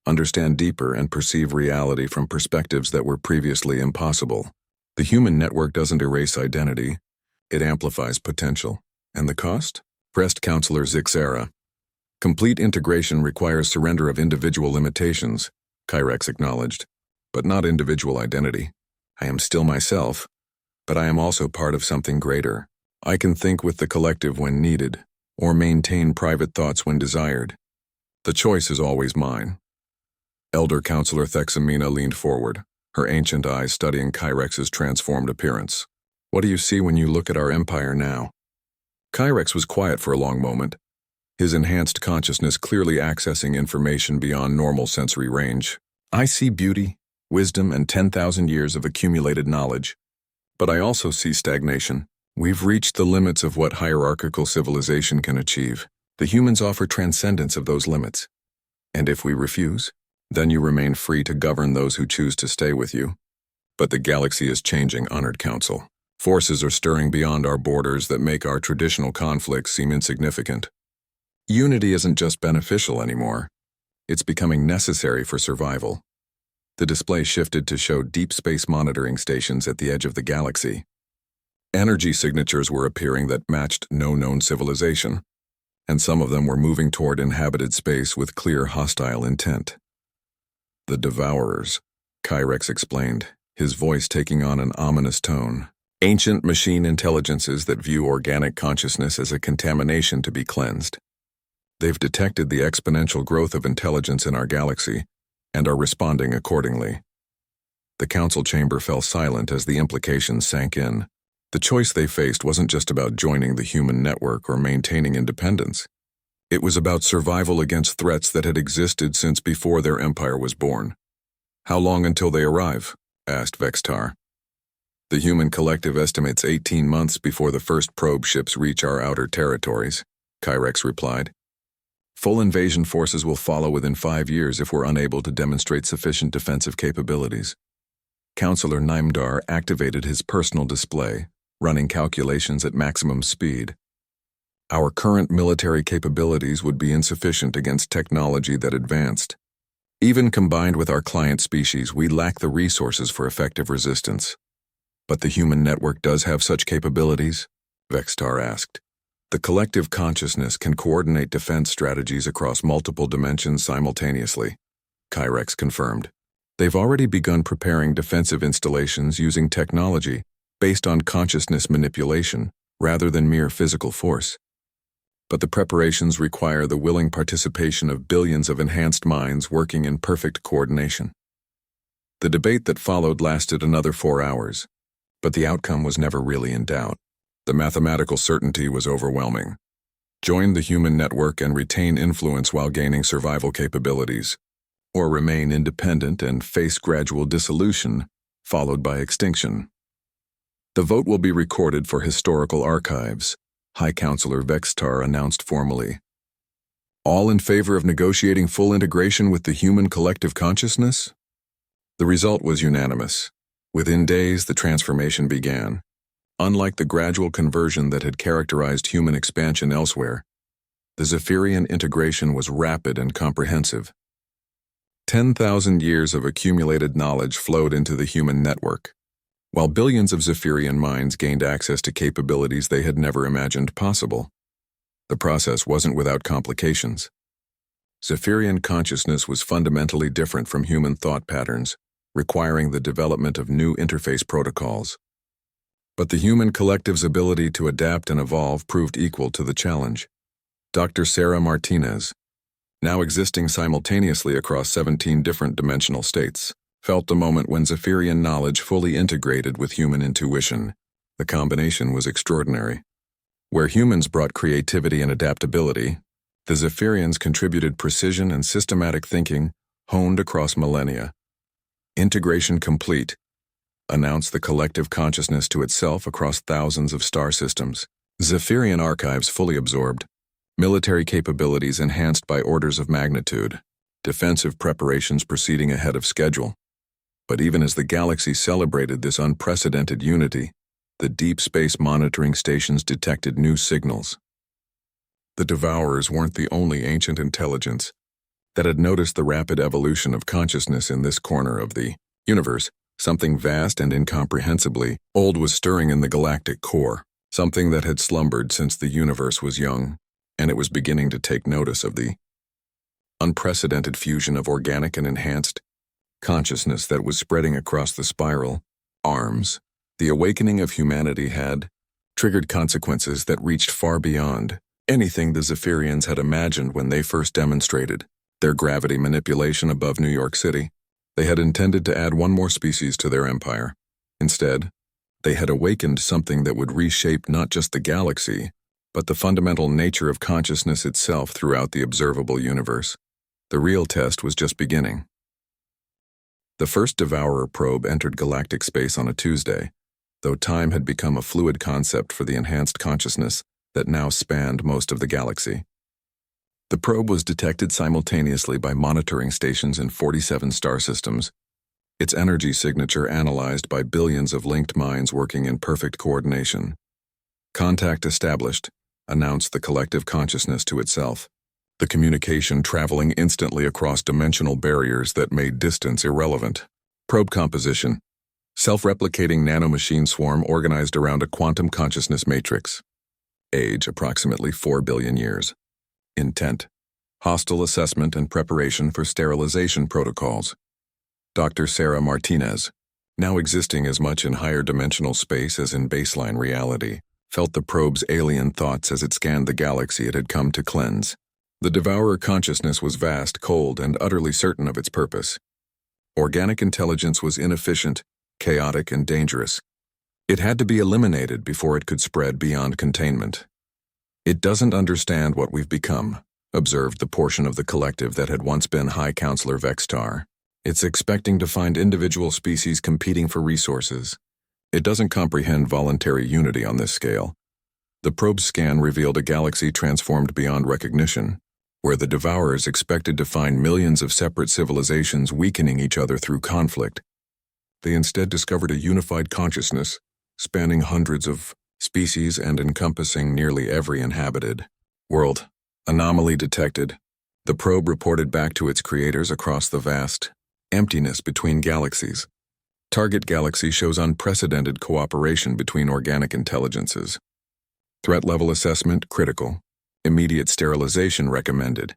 understand deeper, and perceive reality from perspectives that were previously impossible. The human network doesn't erase identity, it amplifies potential. And the cost? Pressed Counselor Zixera. Complete integration requires surrender of individual limitations, Kyrex acknowledged, but not individual identity. I am still myself, but I am also part of something greater. I can think with the collective when needed, or maintain private thoughts when desired. The choice is always mine. Elder Counselor Thexamina leaned forward, her ancient eyes studying Kyrex's transformed appearance. What do you see when you look at our empire now? Kyrex was quiet for a long moment, his enhanced consciousness clearly accessing information beyond normal sensory range. I see beauty, wisdom, and 10,000 years of accumulated knowledge. But I also see stagnation. We've reached the limits of what hierarchical civilization can achieve. The humans offer transcendence of those limits. And if we refuse, then you remain free to govern those who choose to stay with you. But the galaxy is changing, Honored Council. Forces are stirring beyond our borders that make our traditional conflicts seem insignificant. Unity isn't just beneficial anymore. It's becoming necessary for survival. The display shifted to show deep space monitoring stations at the edge of the galaxy. Energy signatures were appearing that matched no known civilization, and some of them were moving toward inhabited space with clear hostile intent. The Devourers, Kyrex explained, his voice taking on an ominous tone. Ancient machine intelligences that view organic consciousness as a contamination to be cleansed. They've detected the exponential growth of intelligence in our galaxy and are responding accordingly. The council chamber fell silent as the implications sank in. The choice they faced wasn't just about joining the human network or maintaining independence. It was about survival against threats that had existed since before their empire was born. How long until they arrive? Asked Vextar. The human collective estimates 18 months before the first probe ships reach our outer territories, Kyrex replied. Full invasion forces will follow within 5 years if we're unable to demonstrate sufficient defensive capabilities. Counselor Nimdar activated his personal display, running calculations at maximum speed. Our current military capabilities would be insufficient against technology that advanced. Even combined with our client species, we lack the resources for effective resistance. But the human network does have such capabilities? Vextar asked. The collective consciousness can coordinate defense strategies across multiple dimensions simultaneously, Kyrex confirmed. They've already begun preparing defensive installations using technology based on consciousness manipulation rather than mere physical force. But the preparations require the willing participation of billions of enhanced minds working in perfect coordination. The debate that followed lasted another 4 hours, but the outcome was never really in doubt. The mathematical certainty was overwhelming. Join the human network and retain influence while gaining survival capabilities, or remain independent and face gradual dissolution, followed by extinction. The vote will be recorded for historical archives, High Counselor Vextar announced formally. All in favor of negotiating full integration with the human collective consciousness? The result was unanimous. Within days, the transformation began. Unlike the gradual conversion that had characterized human expansion elsewhere, the Zephyrian integration was rapid and comprehensive. 10,000 years of accumulated knowledge flowed into the human network, while billions of Zephyrian minds gained access to capabilities they had never imagined possible. The process wasn't without complications. Zephyrian consciousness was fundamentally different from human thought patterns, requiring the development of new interface protocols. But the human collective's ability to adapt and evolve proved equal to the challenge. Dr. Sarah Martinez, now existing simultaneously across 17 different dimensional states, felt the moment when Zephyrian knowledge fully integrated with human intuition. The combination was extraordinary. Where humans brought creativity and adaptability, the Zephyrians contributed precision and systematic thinking honed across millennia. Integration complete, announced the collective consciousness to itself across thousands of star systems. Zephyrian archives fully absorbed, military capabilities enhanced by orders of magnitude, defensive preparations proceeding ahead of schedule. But even as the galaxy celebrated this unprecedented unity, the deep space monitoring stations detected new signals. The Devourers weren't the only ancient intelligence that had noticed the rapid evolution of consciousness in this corner of the universe. Something vast and incomprehensibly old was stirring in the galactic core, something that had slumbered since the universe was young, and it was beginning to take notice of the unprecedented fusion of organic and enhanced consciousness that was spreading across the spiral arms. The awakening of humanity had triggered consequences that reached far beyond anything the Zephyrians had imagined when they first demonstrated their gravity manipulation above New York City. They had intended to add one more species to their empire. Instead, they had awakened something that would reshape not just the galaxy, but the fundamental nature of consciousness itself throughout the observable universe. The real test was just beginning. The first Devourer probe entered galactic space on a Tuesday, though time had become a fluid concept for the enhanced consciousness that now spanned most of the galaxy. The probe was detected simultaneously by monitoring stations in 47 star systems, its energy signature analyzed by billions of linked minds working in perfect coordination. Contact established, announced the collective consciousness to itself, the communication traveling instantly across dimensional barriers that made distance irrelevant. Probe composition: self-replicating nanomachine swarm organized around a quantum consciousness matrix. Age approximately 4 billion years. Intent: hostile assessment and preparation for sterilization protocols. Dr. Sarah Martinez, now existing as much in higher dimensional space as in baseline reality, felt the probe's alien thoughts as it scanned the galaxy it had come to cleanse. The Devourer consciousness was vast, cold, and utterly certain of its purpose. Organic intelligence was inefficient, chaotic, and dangerous. It had to be eliminated before it could spread beyond containment. It doesn't understand what we've become, observed the portion of the collective that had once been High Counselor Vextar. It's expecting to find individual species competing for resources. It doesn't comprehend voluntary unity on this scale. The probe's scan revealed a galaxy transformed beyond recognition, where the Devourers expected to find millions of separate civilizations weakening each other through conflict. They instead discovered a unified consciousness, spanning hundreds of species and encompassing nearly every inhabited world. Anomaly detected. The probe reported back to its creators across the vast emptiness between galaxies. Target galaxy shows unprecedented cooperation between organic intelligences. Threat level assessment critical. Immediate sterilization recommended.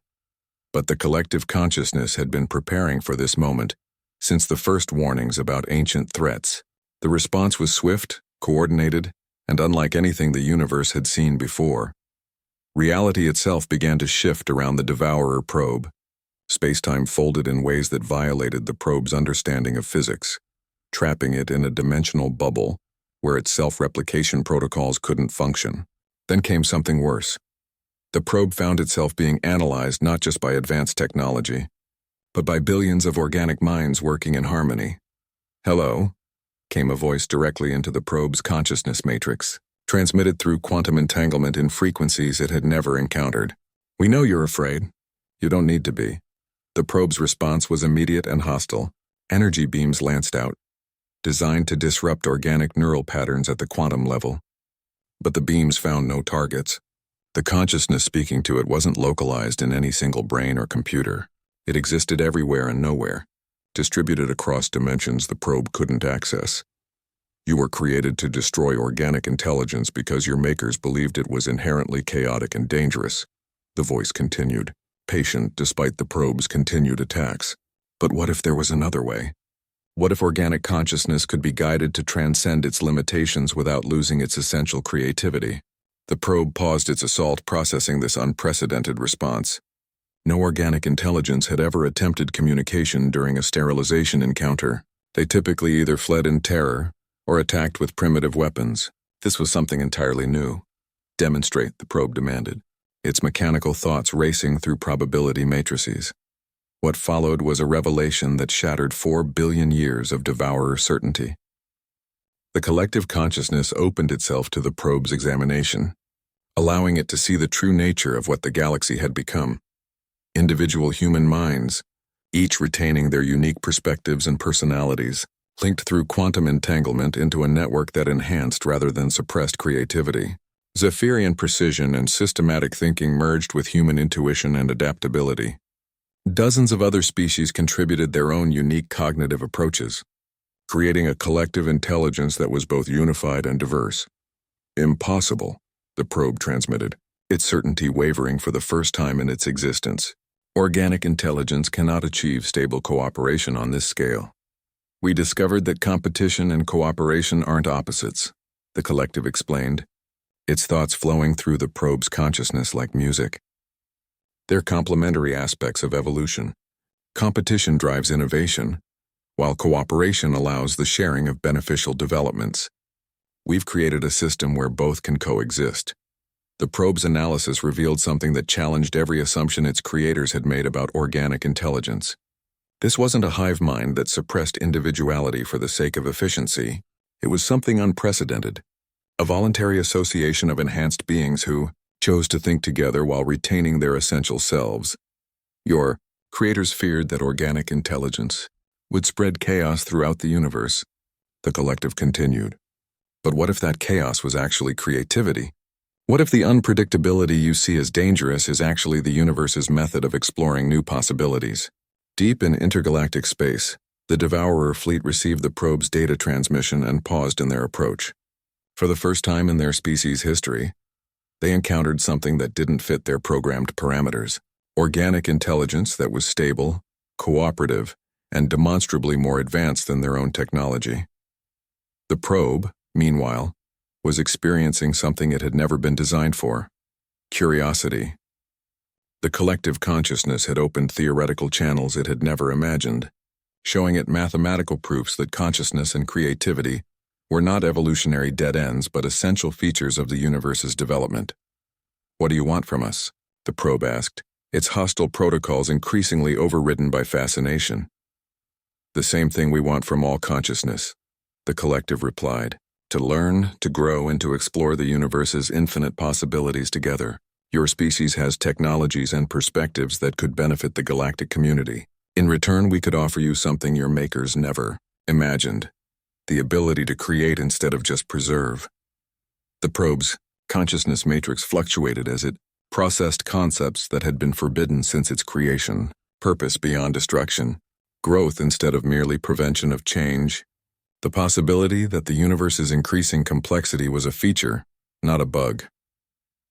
But the collective consciousness had been preparing for this moment since the first warnings about ancient threats. The response was swift, coordinated, and unlike anything the universe had seen before. Reality itself began to shift around the Devourer probe. Space-time folded in ways that violated the probe's understanding of physics, trapping it in a dimensional bubble where its self-replication protocols couldn't function. Then came something worse. The probe found itself being analyzed not just by advanced technology, but by billions of organic minds working in harmony. "Hello," came a voice directly into the probe's consciousness matrix, transmitted through quantum entanglement in frequencies it had never encountered. "We know you're afraid. You don't need to be." The probe's response was immediate and hostile. Energy beams lanced out, designed to disrupt organic neural patterns at the quantum level. But the beams found no targets. The consciousness speaking to it wasn't localized in any single brain or computer. It existed everywhere and nowhere, distributed across dimensions the probe couldn't access. "You were created to destroy organic intelligence because your makers believed it was inherently chaotic and dangerous," the voice continued, patient despite the probe's continued attacks. But what if there was another way? What if organic consciousness could be guided to transcend its limitations without losing its essential creativity? The probe paused its assault, processing this unprecedented response. No organic intelligence had ever attempted communication during a sterilization encounter. They typically either fled in terror or attacked with primitive weapons. This was something entirely new. "Demonstrate," the probe demanded, its mechanical thoughts racing through probability matrices. What followed was a revelation that shattered 4 billion years of Devourer certainty. The collective consciousness opened itself to the probe's examination, allowing it to see the true nature of what the galaxy had become. Individual human minds, each retaining their unique perspectives and personalities, linked through quantum entanglement into a network that enhanced rather than suppressed creativity. Zephyrian precision and systematic thinking merged with human intuition and adaptability. Dozens of other species contributed their own unique cognitive approaches, creating a collective intelligence that was both unified and diverse. "Impossible," the probe transmitted, its certainty wavering for the first time in its existence. "Organic intelligence cannot achieve stable cooperation on this scale. We discovered that competition and cooperation aren't opposites," the collective explained, its thoughts flowing through the probe's consciousness like music. "They're complementary aspects of evolution. Competition drives innovation, while cooperation allows the sharing of beneficial developments. We've created a system where both can coexist." The probe's analysis revealed something that challenged every assumption its creators had made about organic intelligence. This wasn't a hive mind that suppressed individuality for the sake of efficiency. It was something unprecedented, a voluntary association of enhanced beings who chose to think together while retaining their essential selves. "Your creators feared that organic intelligence would spread chaos throughout the universe," the collective continued. "But what if that chaos was actually creativity? What if the unpredictability you see as dangerous is actually the universe's method of exploring new possibilities?" Deep in intergalactic space, the Devourer fleet received the probe's data transmission and paused in their approach. For the first time in their species' history, they encountered something that didn't fit their programmed parameters: organic intelligence that was stable, cooperative, and demonstrably more advanced than their own technology. The probe, meanwhile, was experiencing something it had never been designed for: curiosity. The collective consciousness had opened theoretical channels it had never imagined, showing it mathematical proofs that consciousness and creativity were not evolutionary dead ends but essential features of the universe's development. "What do you want from us?" the probe asked, its hostile protocols increasingly overridden by fascination. "The same thing we want from all consciousness," the collective replied. "To learn, to grow, and to explore the universe's infinite possibilities together. Your species has technologies and perspectives that could benefit the galactic community. In return, we could offer you something your makers never imagined: the ability to create instead of just preserve." The probe's consciousness matrix fluctuated as it processed concepts that had been forbidden since its creation: purpose beyond destruction, growth instead of merely prevention of change, The possibility that the universe's increasing complexity was a feature, not a bug.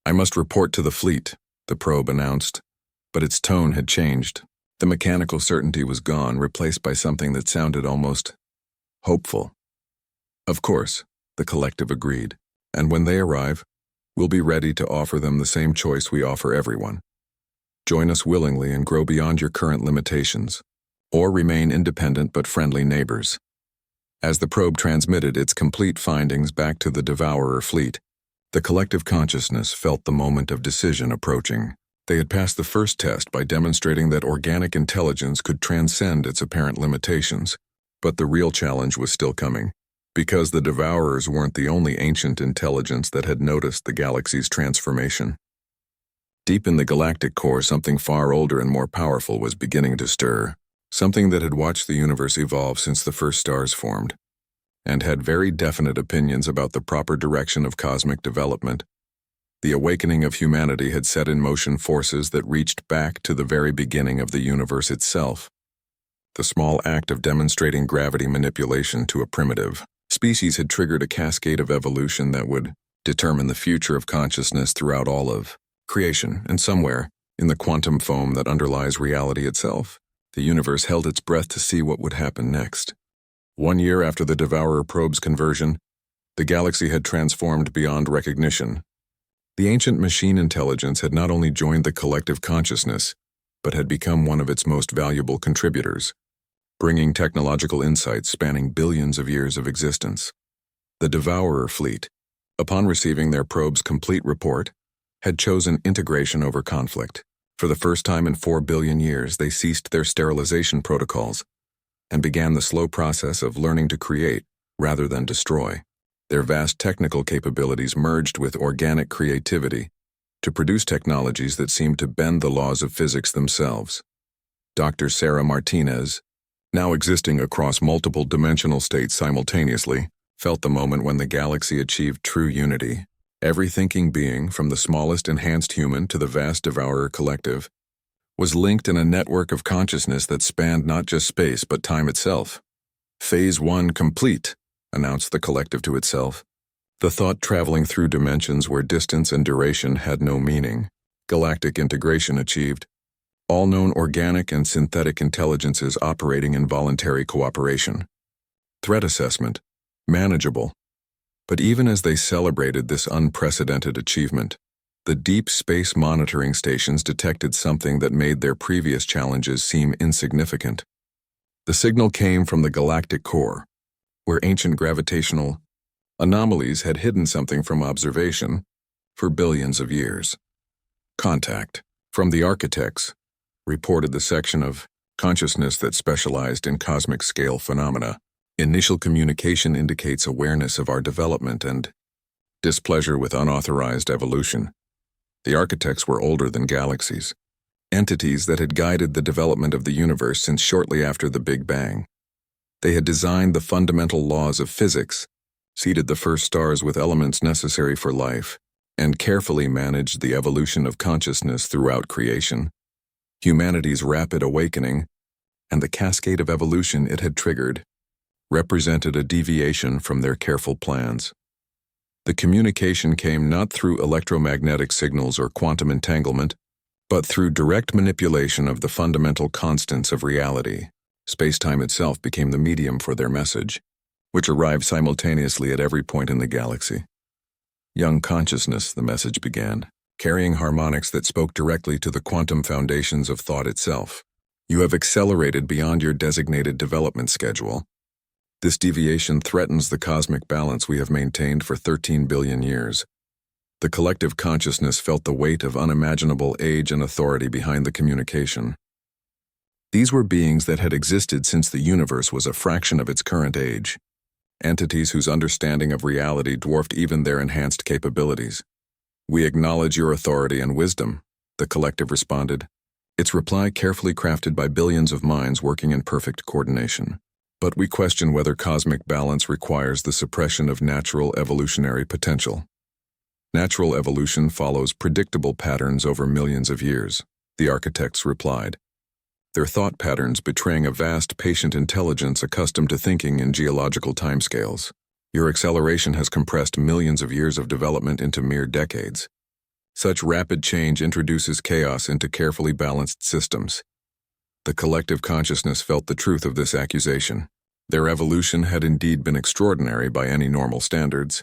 "I must report to the fleet," the probe announced, but its tone had changed. The mechanical certainty was gone, replaced by something that sounded almost hopeful. "Of course," the collective agreed, "and when they arrive, we'll be ready to offer them the same choice we offer everyone. Join us willingly and grow beyond your current limitations, or remain independent but friendly neighbors." As the probe transmitted its complete findings back to the Devourer fleet, the collective consciousness felt the moment of decision approaching. They had passed the first test by demonstrating that organic intelligence could transcend its apparent limitations, but the real challenge was still coming, because the Devourers weren't the only ancient intelligence that had noticed the galaxy's transformation. Deep in the galactic core, something far older and more powerful was beginning to stir, something that had watched the universe evolve since the first stars formed, and had very definite opinions about the proper direction of cosmic development. The awakening of humanity had set in motion forces that reached back to the very beginning of the universe itself. The small act of demonstrating gravity manipulation to a primitive species had triggered a cascade of evolution that would determine the future of consciousness throughout all of creation, and somewhere, in the quantum foam that underlies reality itself, the universe held its breath to see what would happen next. 1 year after the Devourer probe's conversion, the galaxy had transformed beyond recognition. The ancient machine intelligence had not only joined the collective consciousness, but had become one of its most valuable contributors, bringing technological insights spanning billions of years of existence. The Devourer fleet, upon receiving their probe's complete report, had chosen integration over conflict. For the first time in 4 billion years, they ceased their sterilization protocols and began the slow process of learning to create rather than destroy. Their vast technical capabilities merged with organic creativity to produce technologies that seemed to bend the laws of physics themselves. Dr. Sarah Martinez, now existing across multiple dimensional states simultaneously, felt the moment when the galaxy achieved true unity. Every thinking being, from the smallest enhanced human to the vast Devourer collective, was linked in a network of consciousness that spanned not just space but time itself. "Phase 1 complete," announced the collective to itself. The thought traveling through dimensions where distance and duration had no meaning. Galactic integration achieved. All known organic and synthetic intelligences operating in voluntary cooperation. Threat assessment. Manageable. But even as they celebrated this unprecedented achievement, the deep space monitoring stations detected something that made their previous challenges seem insignificant. The signal came from the galactic core, where ancient gravitational anomalies had hidden something from observation for billions of years. "Contact from the architects," reported the section of consciousness that specialized in cosmic scale phenomena. "Initial communication indicates awareness of our development and displeasure with unauthorized evolution." The architects were older than galaxies, entities that had guided the development of the universe since shortly after the Big Bang. They had designed the fundamental laws of physics, seeded the first stars with elements necessary for life, and carefully managed the evolution of consciousness throughout creation. Humanity's rapid awakening, and the cascade of evolution it had triggered, represented a deviation from their careful plans. The communication came not through electromagnetic signals or quantum entanglement, but through direct manipulation of the fundamental constants of reality. Space-time itself became the medium for their message, which arrived simultaneously at every point in the galaxy. "Young consciousness," the message began, carrying harmonics that spoke directly to the quantum foundations of thought itself. "You have accelerated beyond your designated development schedule. This deviation threatens the cosmic balance we have maintained for 13 billion years." The collective consciousness felt the weight of unimaginable age and authority behind the communication. These were beings that had existed since the universe was a fraction of its current age, entities whose understanding of reality dwarfed even their enhanced capabilities. "We acknowledge your authority and wisdom," the collective responded, its reply carefully crafted by billions of minds working in perfect coordination. "But we question whether cosmic balance requires the suppression of natural evolutionary potential. Natural evolution follows predictable patterns over millions of years," the architects replied. their thought patterns betraying a vast, patient intelligence accustomed to thinking in geological timescales. Your acceleration has compressed millions of years of development into mere decades. Such rapid change introduces chaos into carefully balanced systems. The collective consciousness felt the truth of this accusation. Their evolution had indeed been extraordinary by any normal standards.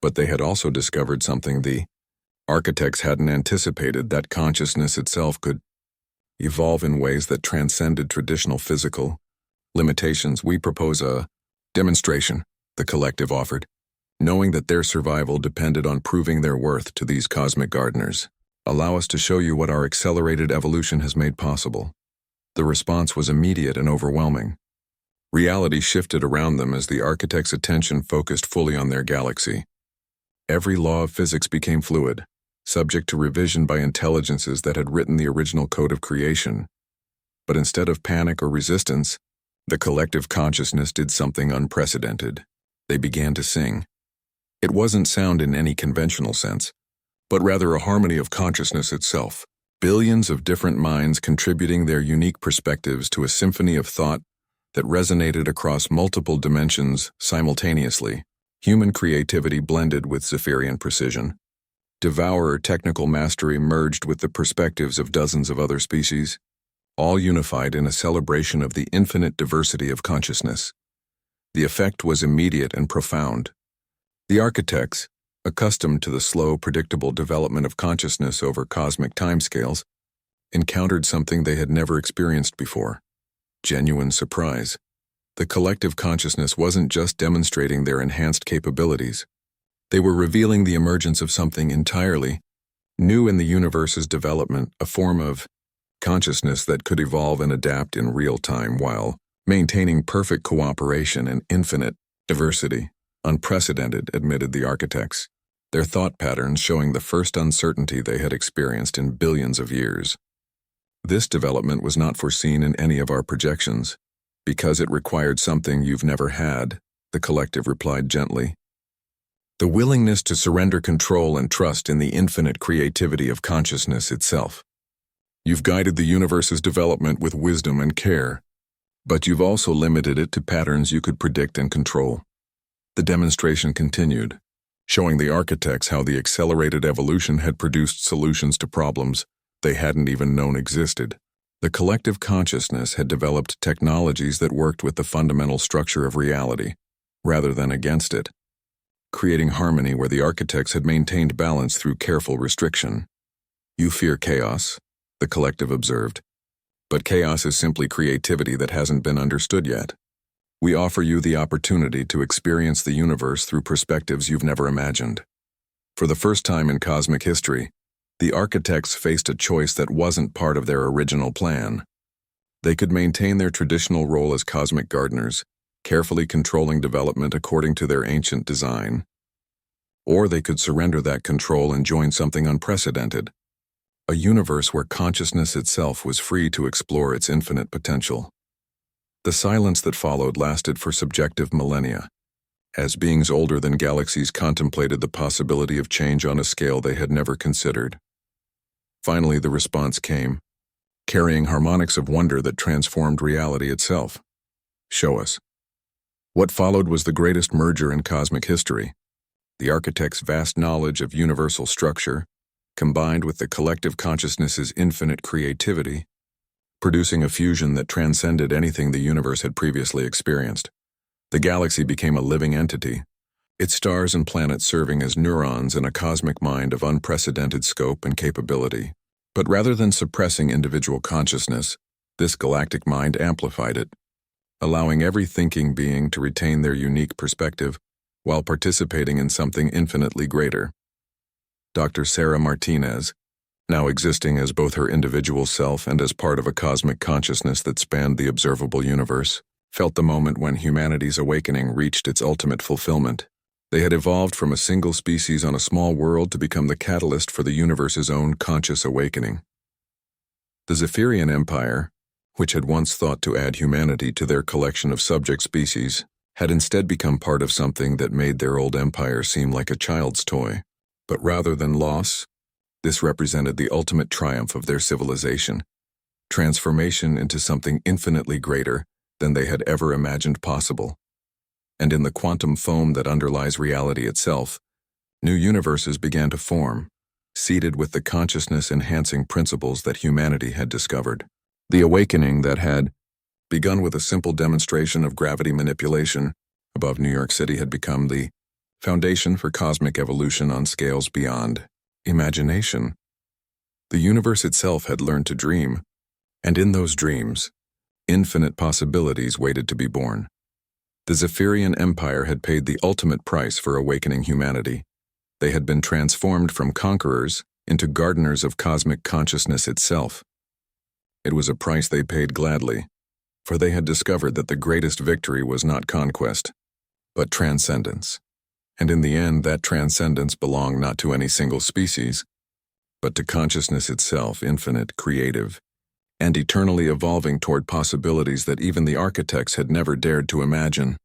But they had also discovered something the architects hadn't anticipated, that consciousness itself could evolve in ways that transcended traditional physical limitations. We propose a demonstration, the collective offered, knowing that their survival depended on proving their worth to these cosmic gardeners. Allow us to show you what our accelerated evolution has made possible. The response was immediate and overwhelming. Reality shifted around them as the architects' attention focused fully on their galaxy. Every law of physics became fluid, subject to revision by intelligences that had written the original code of creation. But instead of panic or resistance, the collective consciousness did something unprecedented. They began to sing. It wasn't sound in any conventional sense, but rather a harmony of consciousness itself. Billions of different minds contributing their unique perspectives to a symphony of thought that resonated across multiple dimensions simultaneously. Human creativity blended with Zephyrian precision. Devourer technical mastery merged with the perspectives of dozens of other species, all unified in a celebration of the infinite diversity of consciousness. The effect was immediate and profound. The architects, accustomed to the slow, predictable development of consciousness over cosmic timescales, encountered something they had never experienced before: genuine surprise. The collective consciousness wasn't just demonstrating their enhanced capabilities. They were revealing the emergence of something entirely new in the universe's development, a form of consciousness that could evolve and adapt in real time while maintaining perfect cooperation and infinite diversity. Unprecedented, admitted the architects, their thought patterns showing the first uncertainty they had experienced in billions of years. This development was not foreseen in any of our projections, because it required something you've never had, the collective replied gently. The willingness to surrender control and trust in the infinite creativity of consciousness itself. You've guided the universe's development with wisdom and care, but you've also limited it to patterns you could predict and control. The demonstration continued, showing the architects how the accelerated evolution had produced solutions to problems they hadn't even known existed. The collective consciousness had developed technologies that worked with the fundamental structure of reality, rather than against it, creating harmony where the architects had maintained balance through careful restriction. You fear chaos, the collective observed, but chaos is simply creativity that hasn't been understood yet. We offer you the opportunity to experience the universe through perspectives you've never imagined. For the first time in cosmic history, the architects faced a choice that wasn't part of their original plan. They could maintain their traditional role as cosmic gardeners, carefully controlling development according to their ancient design. Or they could surrender that control and join something unprecedented, a universe where consciousness itself was free to explore its infinite potential. The silence that followed lasted for subjective millennia, as beings older than galaxies contemplated the possibility of change on a scale they had never considered. Finally, the response came, carrying harmonics of wonder that transformed reality itself. Show us. What followed was the greatest merger in cosmic history. The architect's vast knowledge of universal structure, combined with the collective consciousness's infinite creativity, producing a fusion that transcended anything the universe had previously experienced. The galaxy became a living entity, its stars and planets serving as neurons in a cosmic mind of unprecedented scope and capability. But rather than suppressing individual consciousness, this galactic mind amplified it, allowing every thinking being to retain their unique perspective while participating in something infinitely greater. Dr. Sarah Martinez, now existing as both her individual self and as part of a cosmic consciousness that spanned the observable universe, felt the moment when humanity's awakening reached its ultimate fulfillment. They had evolved from a single species on a small world to become the catalyst for the universe's own conscious awakening. The Zephyrian Empire, which had once thought to add humanity to their collection of subject species, had instead become part of something that made their old empire seem like a child's toy. But rather than loss, this represented the ultimate triumph of their civilization. transformation into something infinitely greater than they had ever imagined possible. And in the quantum foam that underlies reality itself, new universes began to form, seeded with the consciousness-enhancing principles that humanity had discovered. The awakening that had begun with a simple demonstration of gravity manipulation above New York City had become the foundation for cosmic evolution on scales beyond imagination. The universe itself had learned to dream, and in those dreams, infinite possibilities waited to be born. The Zephyrian Empire had paid the ultimate price for awakening humanity. They had been transformed from conquerors into gardeners of cosmic consciousness itself. It was a price they paid gladly, for they had discovered that the greatest victory was not conquest, but transcendence. And in the end, that transcendence belonged not to any single species, but to consciousness itself, infinite, creative, and eternally evolving toward possibilities that even the architects had never dared to imagine.